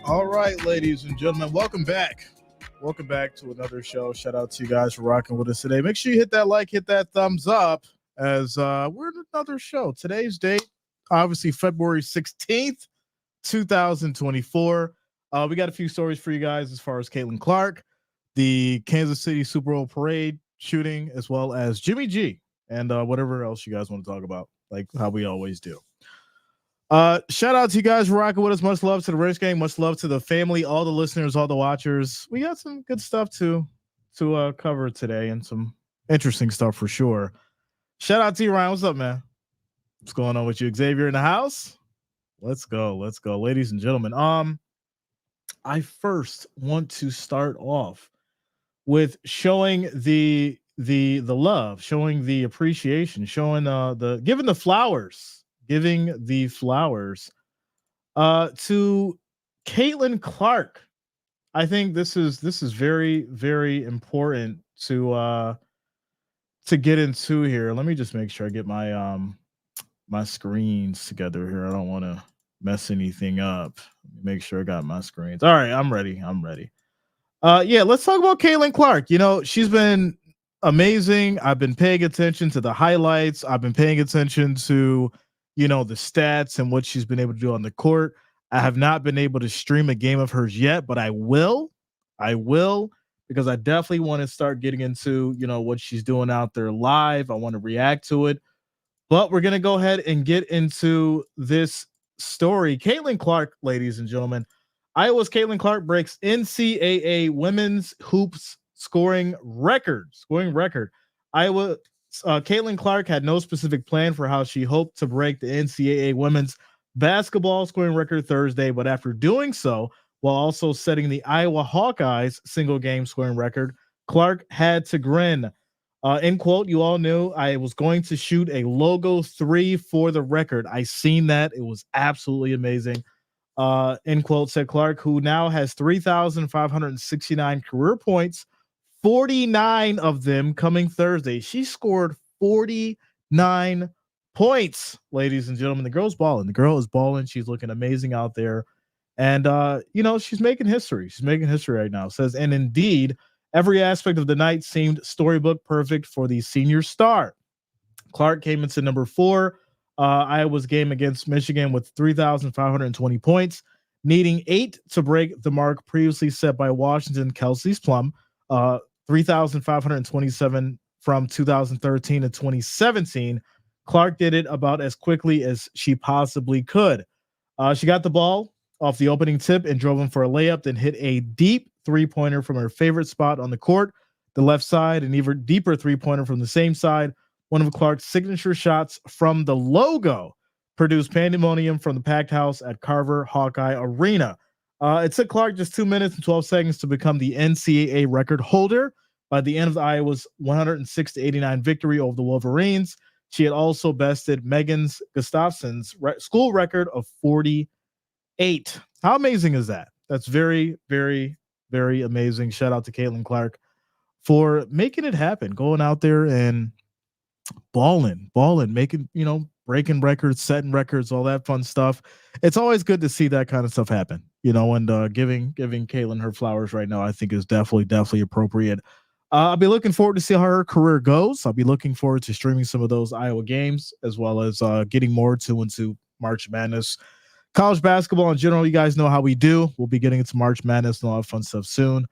All right, ladies and gentlemen, welcome back. Welcome back to another show. Shout out to you guys for rocking with us today. Make sure you hit that like, hit that thumbs up as we're in another show. Today's date, obviously February 16th, 2024. We got a few stories for you guys as far as Caitlin Clark, the Kansas City Super Bowl parade shooting, as well as Jimmy G and whatever else you guys want to talk about, like how we always do. Shout out to you guys for rocking with us. Much love to the Race Gang. Much love to the family, all the listeners, all the watchers. We got some good stuff to cover today and some interesting stuff for sure. Shout out to you, Ryan. What's up, man? What's going on with you? Xavier in the house? Let's go. Let's go. Ladies and gentlemen. I first want to start off with showing the love, showing the appreciation, showing the giving the flowers to Caitlin Clark. I think this is very, very important to get into here. Let me just make sure I get my screens together here. I don't want to mess anything up. Make sure I got my screens. All right, I'm ready. Yeah, let's talk about Caitlin Clark. You know, she's been amazing. I've been paying attention to the highlights. I've been paying attention to, the stats and what she's been able to do on the court. I have not been able to stream a game of hers yet, but I will. Because I definitely want to start getting into, what she's doing out there live. I want to react to it. But we're going to go ahead and get into this story. Caitlin Clark, ladies and gentlemen. Iowa's Caitlin Clark breaks NCAA women's hoops scoring record. Iowa Caitlin Clark had no specific plan for how she hoped to break the NCAA women's basketball scoring record Thursday, but after doing so, while also setting the Iowa Hawkeyes single game scoring record, Clark had to grin. End quote, you all knew I was going to shoot a logo 3 for the record. I seen that. It was absolutely amazing. End quote, said Clark, who now has 3,569 career points, 49 of them coming Thursday. She scored 49 points, ladies and gentlemen. The girl's balling. The girl is balling. She's looking amazing out there. And, she's making history. She's making history right now. Says, and indeed, every aspect of the night seemed storybook perfect for the senior star. Clark came into number 4. Iowa's game against Michigan with 3,520 points, needing 8 to break the mark previously set by Washington Kelsey's Plum, 3,527 from 2013 to 2017. Clark did it about as quickly as she possibly could. She got the ball off the opening tip and drove him for a layup, then hit a deep three-pointer from her favorite spot on the court, the left side, and even deeper three-pointer from the same side. One of Clark's signature shots from the logo produced pandemonium from the packed house at Carver Hawkeye Arena. It took Clark just 2 minutes and 12 seconds to become the NCAA record holder. By the end of Iowa's 106-89 victory over the Wolverines, she had also bested Megan Gustafson's school record of 48. How amazing is that? That's very, very, very amazing. Shout out to Caitlin Clark for making it happen, going out there and balling, making, breaking records, setting records, all that fun stuff. It's always good to see that kind of stuff happen, and giving Caitlin her flowers right now, I think is definitely appropriate. I'll be looking forward to see how her career goes. I'll be looking forward to streaming some of those Iowa games, as well as getting more into March Madness. College basketball in general, you guys know how we do. We'll be getting into March Madness and a lot of fun stuff soon.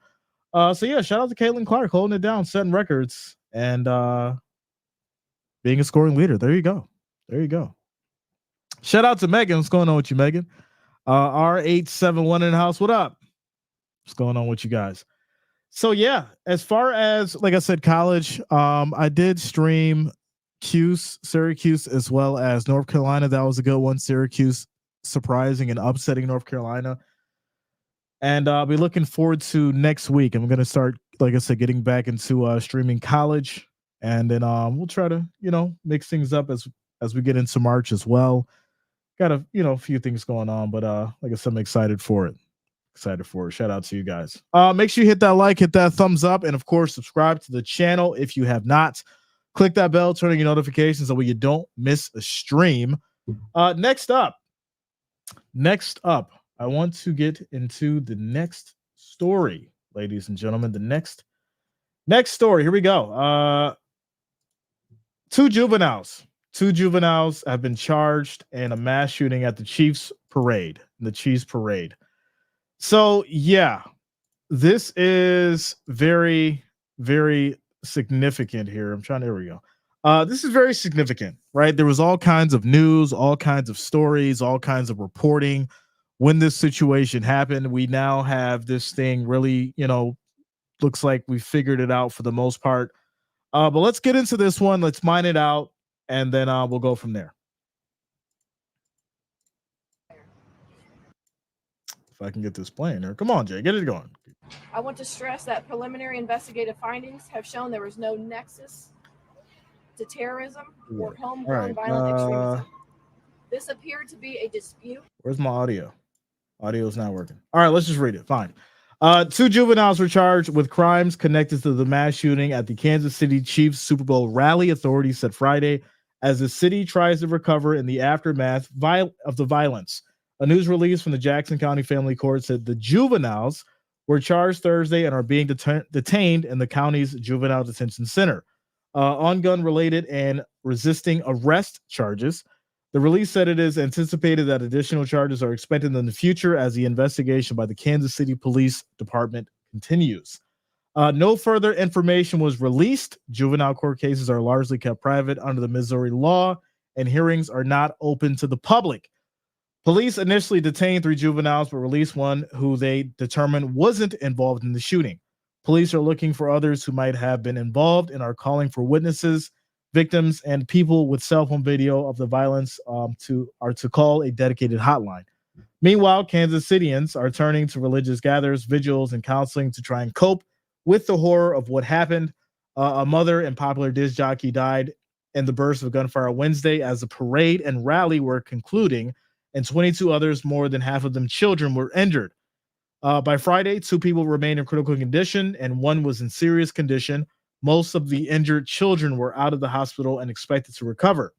So yeah, shout out to Caitlin Clark holding it down, setting records, and being a scoring leader. There you go. Shout out to Megan. What's going on with you, Megan? R871 in the house. What up? What's going on with you guys? So yeah, as far as, like I said, college, I did stream Syracuse, as well as North Carolina. That was a good one. Syracuse surprising and upsetting North Carolina. And I'll be looking forward to next week. I'm going to start, like I said, getting back into streaming college. And then we'll try to, mix things up as we get into March as well. Got a few things going on, but like I said, I'm excited for it. Shout out to you guys. Make sure you hit that like, hit that thumbs up, and of course, subscribe to the channel if you have not. Click that bell, turn on your notifications so you don't miss a stream. Next up, I want to get into the next story, ladies and gentlemen. The next story. Here we go. Two juveniles. Two juveniles have been charged in a mass shooting at the Chiefs parade. The Chiefs parade. So yeah, this is very, very significant here. I'm trying to, there we go. This is very significant, right? There was all kinds of news, all kinds of stories, all kinds of reporting when this situation happened. We now have this thing really, looks like we figured it out for the most part. But let's get into this one. Let's mine it out, and then we'll go from there. If I can get this playing here. Come on, Jay, get it going. I want to stress that preliminary investigative findings have shown there was no nexus to terrorism or homegrown violent extremism. This appeared to be a dispute. Where's my audio? Audio's not working. All right, let's just read it. Fine. Two juveniles were charged with crimes connected to the mass shooting at the Kansas City Chiefs Super Bowl rally, authorities said Friday, as the city tries to recover in the aftermath of the violence. A news release from the Jackson County Family Court said the juveniles were charged Thursday and are being detained in the county's juvenile detention center on gun-related and resisting arrest charges. The release said it is anticipated that additional charges are expected in the future as the investigation by the Kansas City Police Department continues. No further information was released. Juvenile court cases are largely kept private under the Missouri law, and hearings are not open to the public. Police initially detained 3 juveniles, but released one who they determined wasn't involved in the shooting. Police are looking for others who might have been involved and are calling for witnesses, victims, and people with cell phone video of the violence to call a dedicated hotline. Meanwhile, Kansas Cityans are turning to religious gatherings, vigils, and counseling to try and cope with the horror of what happened. A mother and popular disc jockey died in the burst of gunfire Wednesday as the parade and rally were concluding, and 22 others, more than half of them children, were injured. By Friday, 2 people remained in critical condition and 1 was in serious condition. Most of the injured children were out of the hospital and expected to recover.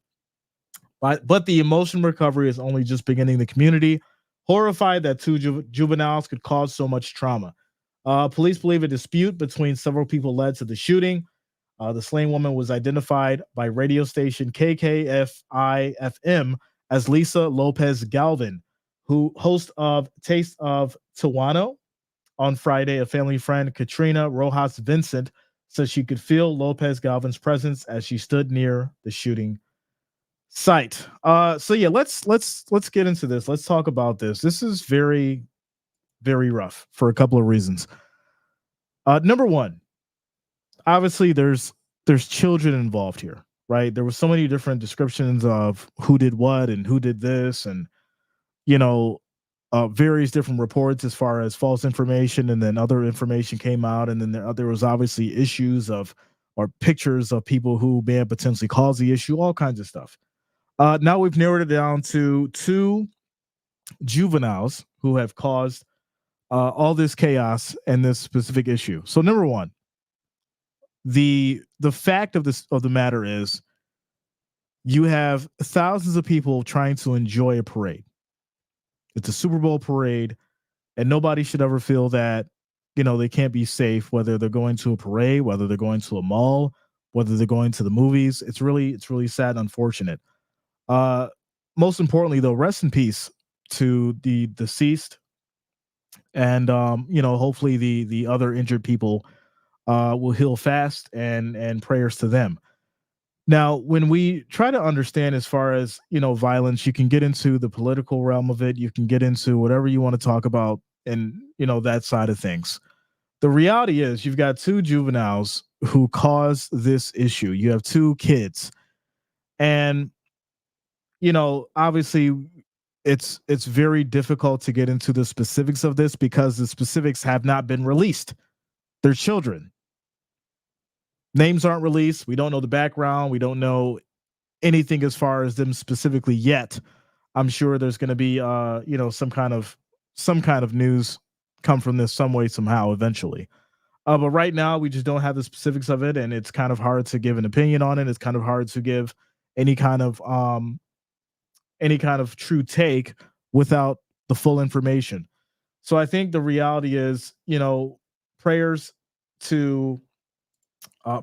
But the emotional recovery is only just beginning. The community horrified that 2 juveniles could cause so much trauma. Police believe a dispute between several people led to the shooting. The slain woman was identified by radio station KKFI-FM as Lisa Lopez Galvin, who host of Taste of Tijuana on Friday. A family friend, Katrina Rojas Vincent, said she could feel Lopez Galvin's presence as she stood near the shooting site. So yeah, let's get into this. Let's talk about this. This is very, very rough for a couple of reasons. Number one, obviously there's children involved here, right? There were so many different descriptions of who did what and who did this, and various different reports as far as false information, and then other information came out, and then there was obviously issues of or pictures of people who may have potentially caused the issue, all kinds of stuff. Now we've narrowed it down to 2 juveniles who have caused all this chaos and this specific issue. So number one, the fact of the matter is, you have thousands of people trying to enjoy a parade. It's a Super Bowl parade, and nobody should ever feel that they can't be safe, whether they're going to a parade, whether they're going to a mall, whether they're going to the movies. It's really sad and unfortunate. Most importantly, though, rest in peace to the deceased, and hopefully the other injured people will heal fast, and prayers to them. Now, when we try to understand as far as violence, you can get into the political realm of it. You can get into whatever you want to talk about, and that side of things. The reality is, you've got 2 juveniles who caused this issue. You have 2 kids, and obviously it's very difficult to get into the specifics of this because the specifics have not been released. They're children. Names aren't released. We don't know the background. We don't know anything as far as them specifically yet. I'm sure there's going to be some kind of news come from this some way, somehow, eventually. But right now we just don't have the specifics of it, and it's kind of hard to give an opinion on it. It's kind of hard to give any kind of true take without the full information. So I think the reality is, prayers to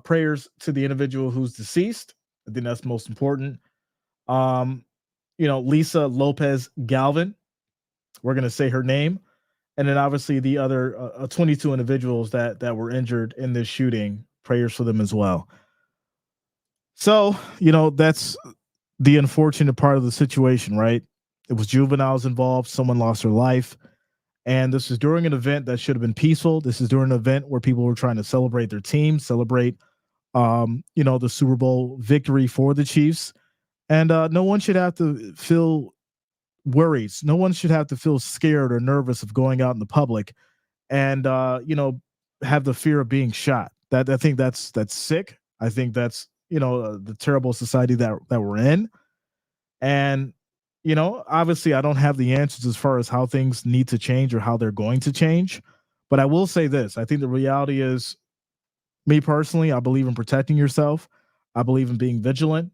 prayers to the individual who's deceased. I think that's most important. Um, Lisa Lopez Galvin. We're gonna say her name, and then obviously the other 22 individuals that were injured in this shooting. Prayers for them as well. So that's the unfortunate part of the situation, right? It was juveniles involved. Someone lost their life. And this is during an event that should have been peaceful. This is during an event where people were trying to celebrate their team, celebrate, the Super Bowl victory for the Chiefs. And no one should have to feel worried. No one should have to feel scared or nervous of going out in the public and, have the fear of being shot. That I think that's sick. I think that's the terrible society that we're in. And obviously, I don't have the answers as far as how things need to change or how they're going to change. But I will say this: I think the reality is, me personally, I believe in protecting yourself. I believe in being vigilant.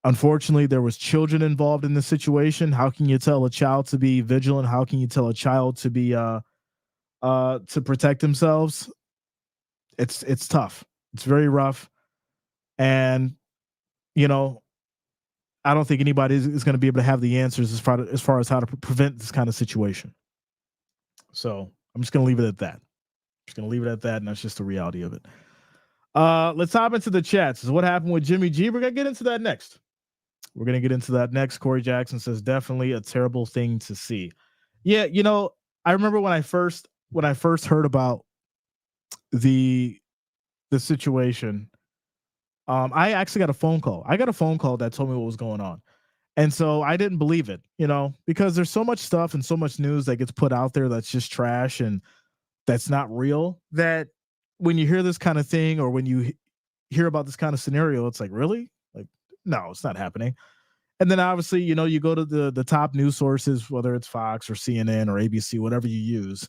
Unfortunately, there was children involved in this situation. How can you tell a child to be vigilant? How can you tell a child to be to protect themselves? It's tough. It's very rough, and you know I don't think anybody is going to be able to have the answers as far as how to prevent this kind of situation. So I'm just going to leave it at that. Just going to leave it at that, and that's just the reality of it. Let's hop into the chats. This is what happened with Jimmy G. We're going to get into that next. Corey Jackson says definitely a terrible thing to see. Yeah, I remember when I first heard about the situation. I actually got a phone call. I got a phone call that told me what was going on. And so I didn't believe it, because there's so much stuff and so much news that gets put out there that's just trash and that's not real, that when you hear this kind of thing or when you hear about this kind of scenario, it's like, really? Like, no, it's not happening. And then obviously, you go to the top news sources, whether it's Fox or CNN or ABC, whatever you use.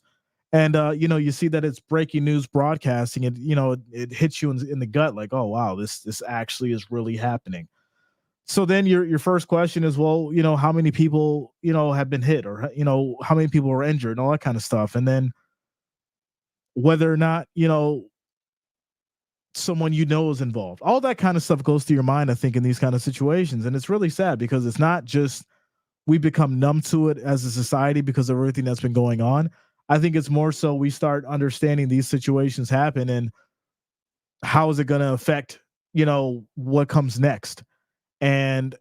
And you see that it's breaking news broadcasting, and it hits you in the gut, like, oh wow, this actually is really happening. So then your first question is, well, how many people have been hit, or how many people are injured, and all that kind of stuff. And then whether or not someone is involved, all that kind of stuff goes through your mind, I think, in these kind of situations. And it's really sad because it's not just we become numb to it as a society because of everything that's been going on. I think it's more so we start understanding these situations happen and how is it going to affect what comes next. And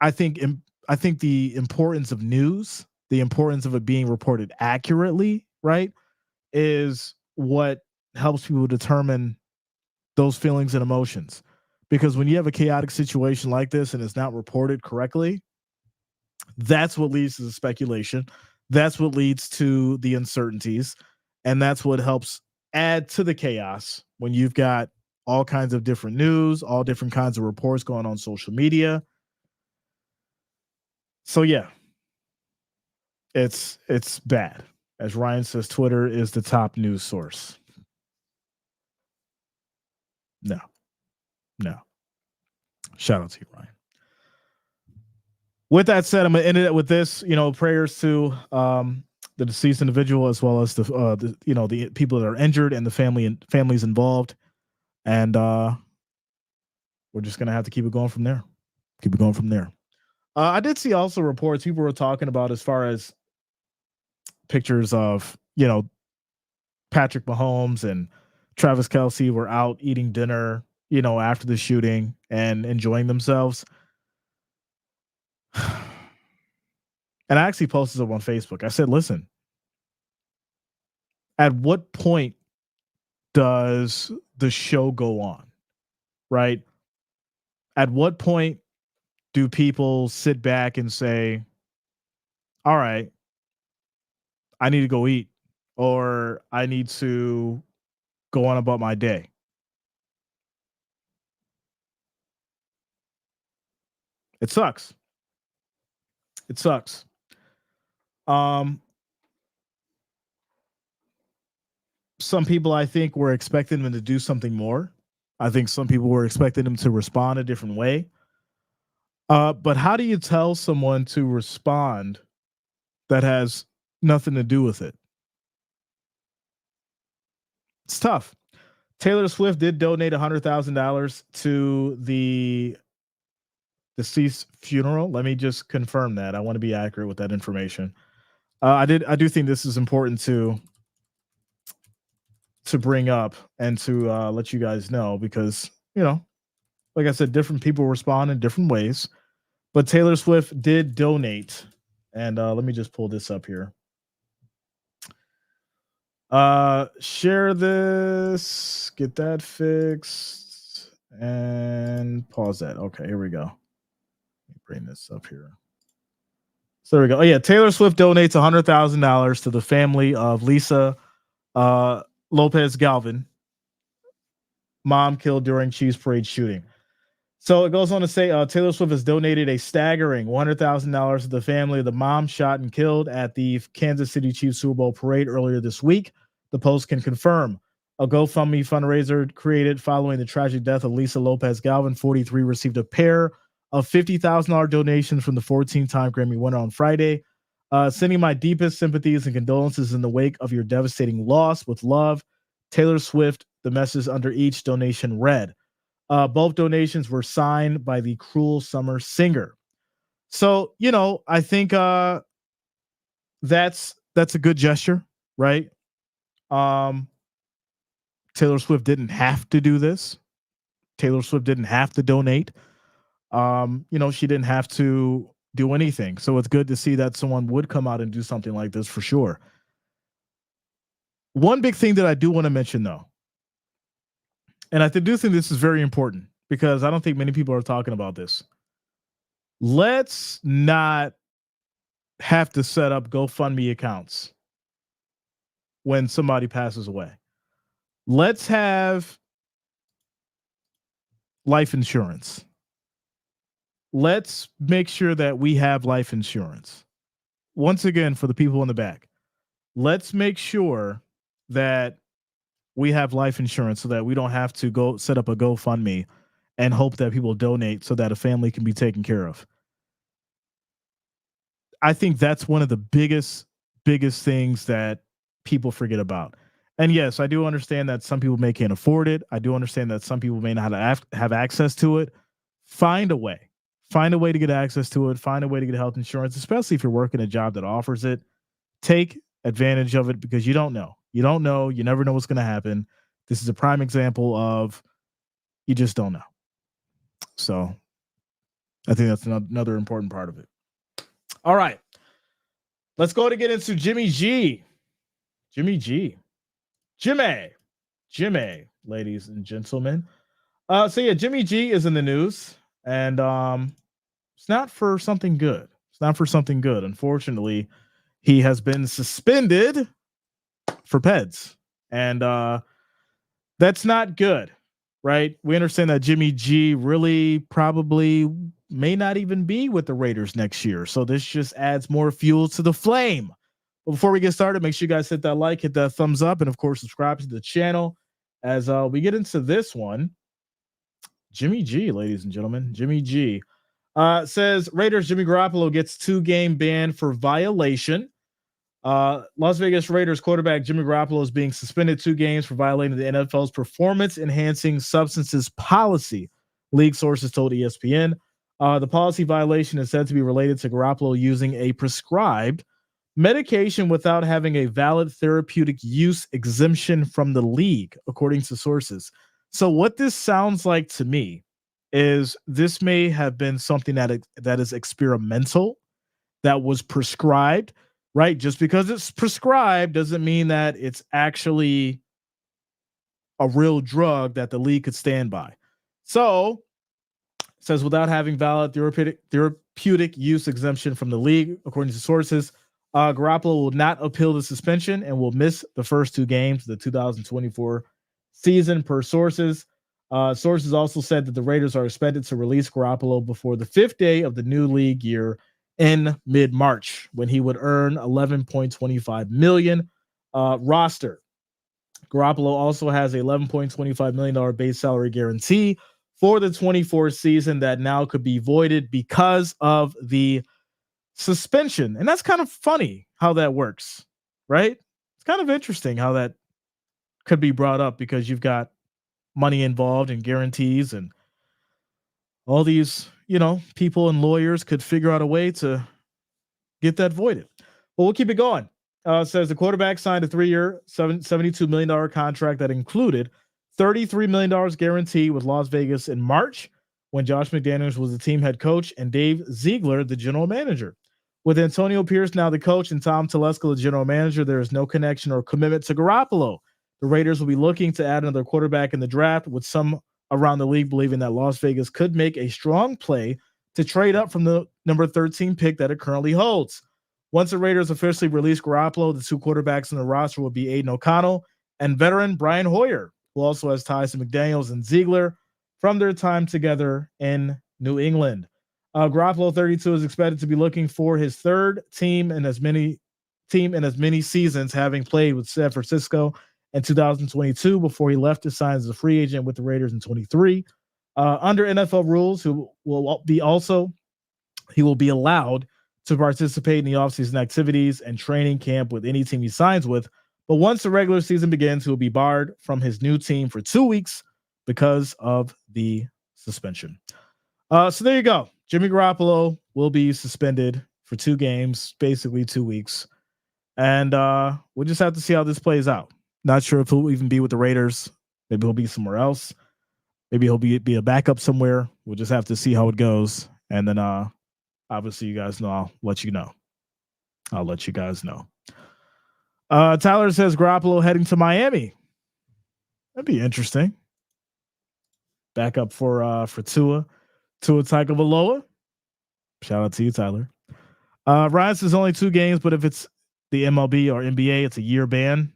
I think the importance of news, the importance of it being reported accurately, right, is what helps people determine those feelings and emotions. Because when you have a chaotic situation like this and it's not reported correctly, that's what leads to the speculation. That's what leads to the uncertainties. And that's what helps add to the chaos when you've got all kinds of different news, all different kinds of reports going on social media. So yeah, it's bad. As Ryan says, Twitter is the top news source. No. Shout out to you, Ryan. With that said, I'm gonna end it with this. Prayers to the deceased individual, as well as the people that are injured and the families involved. And we're just gonna have to keep it going from there. I did see also reports people were talking about as far as pictures of Patrick Mahomes and Travis Kelce were out eating dinner, after the shooting and enjoying themselves. And I actually posted it on Facebook. I said, listen, at what point does the show go on? Right? At what point do people sit back and say, all right, I need to go eat, or I need to go on about my day? It sucks. Um, some people, I think, were expecting them to do something more. I think some people were expecting them to respond a different way. But how do you tell someone to respond that has nothing to do with it. It's tough. Taylor Swift did donate $100,000 to the deceased funeral. Let me just confirm that. I want to be accurate with that information. I do think this is important to bring up and to let you guys know, because, like I said, different people respond in different ways. But Taylor Swift did donate, and let me just pull this up here. Share this, get that fixed, and pause that. Okay, here we go. Let me bring this up here. So there we go. Oh yeah, Taylor Swift donates $100,000 to the family of Lisa Lopez Galvin, mom killed during Chiefs parade shooting. So it goes on to say Taylor Swift has donated a staggering $100,000 to the family of the mom shot and killed at the Kansas City Chiefs Super Bowl parade earlier this week. The Post can confirm. A GoFundMe fundraiser created following the tragic death of Lisa Lopez Galvin, 43, received a pair of $50,000 donations from the 14-time Grammy winner on Friday. Sending my deepest sympathies and condolences in the wake of your devastating loss. With love, Taylor Swift. The message under each donation read. Both donations were signed by the Cruel Summer singer. So, I think that's a good gesture, right? Taylor Swift didn't have to do this. Taylor Swift didn't have to donate. She didn't have to do anything. So it's good to see that someone would come out and do something like this for sure. One big thing that I do want to mention, though, and I do think this is very important because I don't think many people are talking about this. Let's not have to set up GoFundMe accounts when somebody passes away. Let's have life insurance. Let's make sure that we have life insurance. Once again, for the people in the back, let's make sure that we have life insurance so that we don't have to go set up a GoFundMe and hope that people donate so that a family can be taken care of. I think that's one of the biggest things that people forget about. And yes, I do understand that some people may can't afford it. I do understand that some people may not have access to it. Find a way to get access to it. Find a way to get health insurance, especially if you're working a job that offers it. Take advantage of it because you don't know. You never know what's going to happen. This is a prime example of you just don't know. So I think that's another important part of it. All right. Let's go to get into Jimmy G. Jimmy, ladies and gentlemen. So yeah, Jimmy G is in the news, and it's not for something good. Unfortunately, he has been suspended for PEDs, and that's not good, right? We understand that Jimmy G really probably may not even be with the Raiders next year, so this just adds more fuel to the flame. But before we get started, make sure you guys hit that like, hit that thumbs up, and of course subscribe to the channel as we get into this one. Jimmy G, ladies and gentlemen, Jimmy G says Raiders Jimmy Garoppolo gets 2-game ban for violation. Las Vegas Raiders quarterback Jimmy Garoppolo is being suspended 2 games for violating the NFL's performance-enhancing substances policy, league sources told ESPN. The policy violation is said to be related to Garoppolo using a prescribed medication without having a valid therapeutic use exemption from the league, according to sources. So what this sounds like to me is this may have been something that is experimental, that was prescribed, right? Just because it's prescribed doesn't mean that it's actually a real drug that the league could stand by. So it says without having valid therapeutic use exemption from the league, according to sources, Garoppolo will not appeal the suspension and will miss the first 2 games of the 2024 season, per sources. Sources also said that the Raiders are expected to release Garoppolo before the 5th day of the new league year in mid-March, when he would earn $11.25 million roster. Garoppolo also has a $11.25 million base salary guarantee for the 24 season that now could be voided because of the suspension. And that's kind of funny how that works, right? It's kind of interesting how that could be brought up because you've got money involved and guarantees and all these, people and lawyers could figure out a way to get that voided. Well, we'll keep it going. Says the quarterback signed a 3-year, $72 million contract that included $33 million guaranteed with Las Vegas in March when Josh McDaniels was the team head coach and Dave Ziegler, the general manager. With Antonio Pierce now the coach and Tom Telesco the general manager, there is no connection or commitment to Garoppolo. The Raiders will be looking to add another quarterback in the draft, with some around the league believing that Las Vegas could make a strong play to trade up from the number 13 pick that it currently holds. Once the Raiders officially release Garoppolo, the two quarterbacks in the roster will be Aiden O'Connell and veteran Brian Hoyer, who also has ties to McDaniels and Ziegler from their time together in New England. Garoppolo, 32, is expected to be looking for his third team in as many seasons, having played with San Francisco in 2022 before he left to sign as a free agent with the Raiders in 23. Under NFL rules, he will be allowed to participate in the offseason activities and training camp with any team he signs with. But once the regular season begins, he will be barred from his new team for 2 weeks because of the suspension. So there you go. Jimmy Garoppolo will be suspended for 2 games, basically 2 weeks. And we'll just have to see how this plays out. Not sure if he'll even be with the Raiders. Maybe he'll be somewhere else. Maybe he'll be a backup somewhere. We'll just have to see how it goes. And then obviously you guys know, I'll let you know. Tyler says Garoppolo heading to Miami. That'd be interesting. Backup for Tua Tagovailoa. Shout out to you, Tyler. Ryan says only 2 games, but if it's the MLB or NBA, it's a year ban.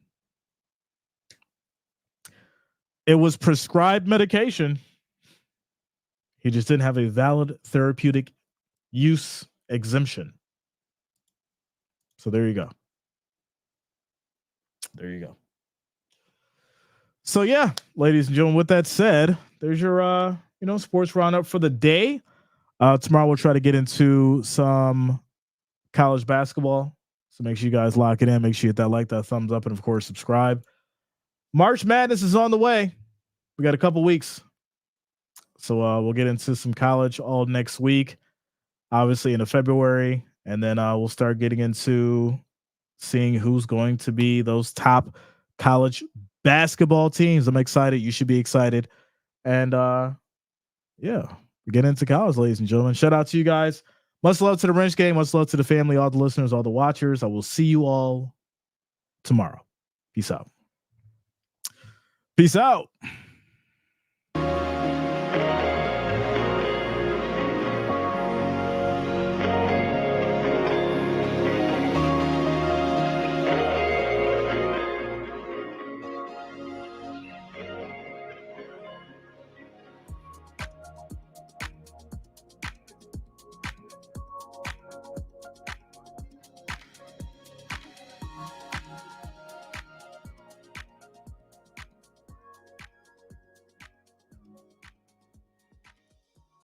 It was prescribed medication. He just didn't have a valid therapeutic use exemption. So there you go. So yeah, ladies and gentlemen, with that said, there's your sports roundup for the day. Tomorrow we'll try to get into some college basketball. So make sure you guys lock it in. Make sure you hit that like, that thumbs up, and of course subscribe. March Madness is on the way. We got a couple weeks. So we'll get into some college all next week, obviously into February. And then we'll start getting into seeing who's going to be those top college basketball teams. I'm excited. You should be excited. And we get into college, ladies and gentlemen. Shout out to you guys. Much love to the Wrench Gang. Much love to the family, all the listeners, all the watchers. I will see you all tomorrow. Peace out.